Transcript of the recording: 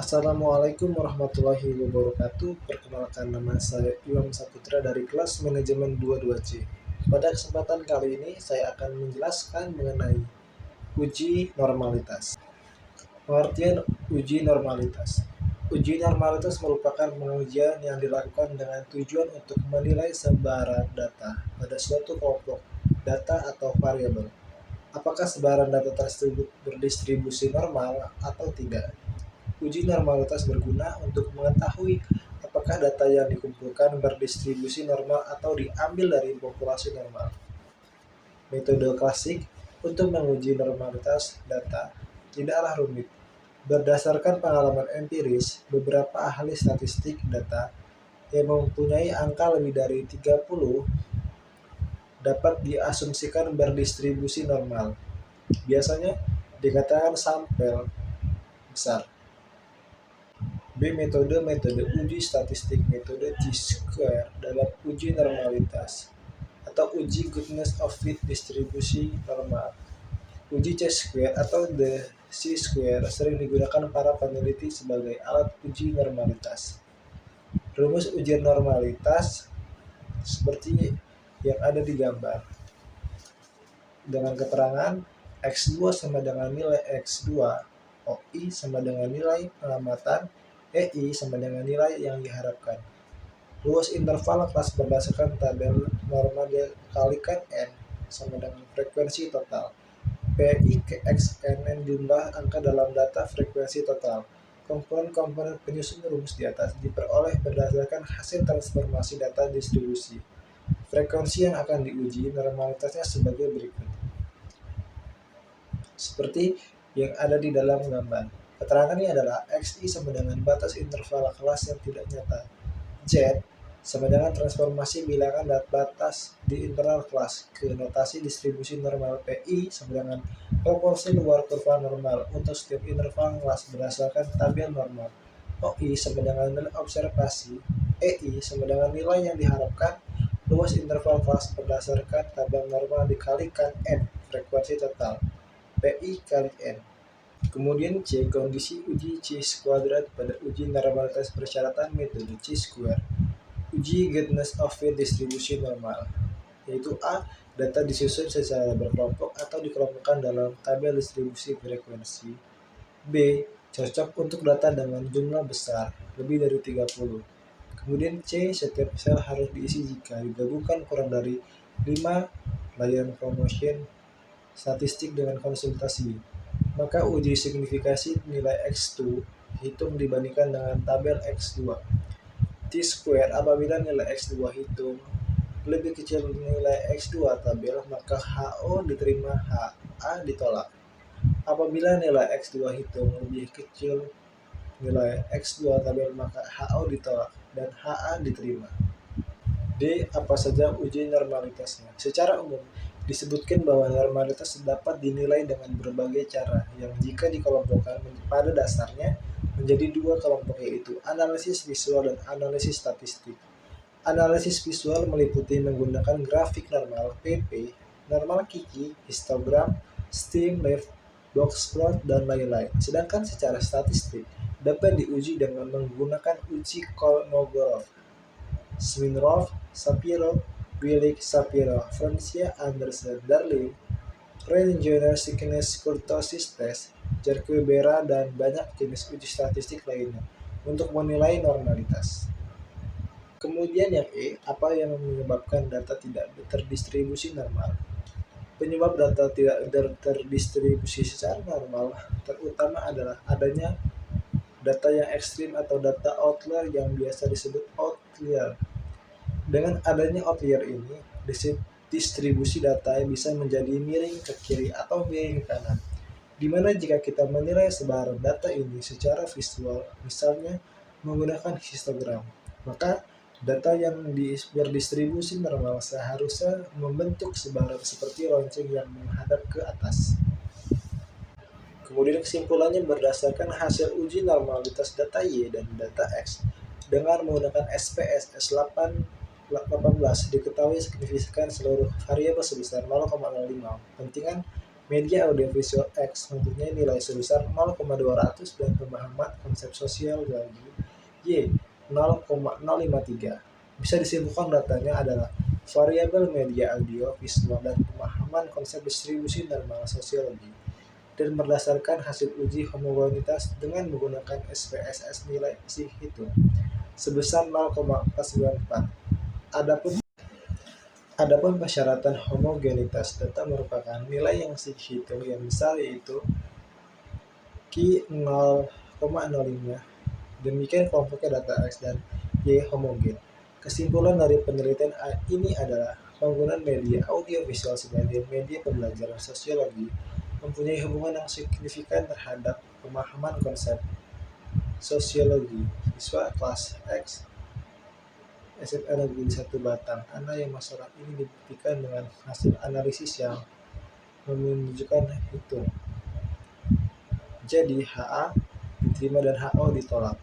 Assalamualaikum warahmatullahi wabarakatuh. Perkenalkan, nama saya Imam Saputra dari kelas manajemen 22C. Pada kesempatan kali ini saya akan menjelaskan mengenai uji normalitas. Pengertian uji normalitas. Uji normalitas merupakan pengujian yang dilakukan dengan tujuan untuk menilai sebaran data pada suatu kelompok data atau variabel. Apakah sebaran data tersebut berdistribusi normal atau tidak? Uji normalitas berguna untuk mengetahui apakah data yang dikumpulkan berdistribusi normal atau diambil dari populasi normal. Metode klasik untuk menguji normalitas data tidaklah rumit. Berdasarkan pengalaman empiris, beberapa ahli statistik data yang mempunyai angka lebih dari 30 dapat diasumsikan berdistribusi normal. Biasanya dikatakan sampel besar. Metode uji statistik, metode T-square dalam uji normalitas atau uji goodness of fit distribusi normal. Uji C-square atau the C-square sering digunakan para peneliti sebagai alat uji normalitas. Rumus uji normalitas seperti yang ada di gambar. Dengan keterangan X2 sama dengan nilai X2, OI sama dengan nilai pengamatan, EI sama dengan nilai yang diharapkan. Luas interval kelas berdasarkan tabel norma dikalikan N sama dengan frekuensi total. PI ke X NN jumlah angka dalam data frekuensi total. Komponen-komponen penyusun rumus di atas diperoleh berdasarkan hasil transformasi data distribusi. Frekuensi yang akan diuji normalitasnya sebagai berikut. Seperti yang ada di dalam gambar. Keterangannya adalah XI sama dengan batas interval kelas yang tidak nyata. Z sama dengan transformasi bilangan batas di internal kelas ke notasi distribusi normal. PI sama dengan proporsi luar kurva normal untuk setiap interval kelas berdasarkan tabel normal. OI sama dengan nilai observasi. EI sama dengan nilai yang diharapkan luas interval kelas berdasarkan tabel normal dikalikan N, frekuensi total. PI kali N. Kemudian C, kondisi uji C-kuadrat pada uji normalitas persyaratan metode C-square. Uji goodness of fit distribusi normal, yaitu A, data disusun secara berkelompok atau dikelompokkan dalam tabel distribusi frekuensi. B, cocok untuk data dengan jumlah besar, lebih dari 30. Kemudian C, setiap sel harus diisi jika digabungkan kurang dari 5 layanan promotion statistik dengan konsultasi. Maka uji signifikasi nilai X2 hitung dibandingkan dengan tabel X2. T-square apabila nilai X2 hitung lebih kecil nilai X2 tabel, maka HO diterima, HA ditolak. Apabila nilai X2 hitung lebih kecil nilai X2 tabel, maka HO ditolak dan HA diterima. D. Apa saja uji normalitasnya? Secara umum, disebutkan bahwa normalitas dapat dinilai dengan berbagai cara yang jika dikelompokkan pada dasarnya menjadi dua kelompok, yaitu analisis visual dan analisis statistik. Analisis visual meliputi menggunakan grafik normal, PP, normal Kiki, histogram, steam left, box plot, dan lain-lain. Sedangkan secara statistik dapat diuji dengan menggunakan uji Kolmogorov, Smirnov, Shapiro, Willig, Shapiro, Francia, Anderson, Darling, Range Thickness Kurtosis Test, Jarque-Bera, dan banyak jenis uji statistik lainnya untuk menilai normalitas. Kemudian yang E, apa yang menyebabkan data tidak terdistribusi normal? Penyebab data tidak terdistribusi secara normal terutama adalah adanya data yang ekstrim atau data outlier yang biasa disebut outlier. Dengan adanya outlier ini, distribusi data bisa menjadi miring ke kiri atau miring ke kanan. Dimana jika kita menilai sebaran data ini secara visual, misalnya menggunakan histogram, maka data yang berdistribusi normal seharusnya membentuk sebaran seperti lonceng yang menghadap ke atas. Kemudian kesimpulannya berdasarkan hasil uji normalitas data Y dan data X dengan menggunakan SPSS 18 diketahui signifikan seluruh variabel sebesar 0,05. Pentingan Media audiovisual X mempunyai nilai sebesar 0,200 dan pemahaman konsep sosial bagi Y 0,053. Bisa disimpulkan datanya adalah variabel media audio visual dan pemahaman konsep distribusi normal sosiologi dan berdasarkan hasil uji homogenitas dengan menggunakan SPSS nilai si hitung sebesar 0,494. Adapun Adapun persyaratan homogenitas data merupakan nilai yang hitung yang besar yaitu Q 0,05. Demikian kelompoknya data X dan Y homogen. Kesimpulan dari penelitian ini adalah penggunaan media audiovisual sebagai media pembelajaran sosiologi mempunyai hubungan yang signifikan terhadap pemahaman konsep sosiologi siswa kelas X SMA Negeri 1 Batang. Anak yang masalah ini dibuktikan dengan hasil analisis yang menunjukkan hitung. Jadi HA diterima dan HO ditolak.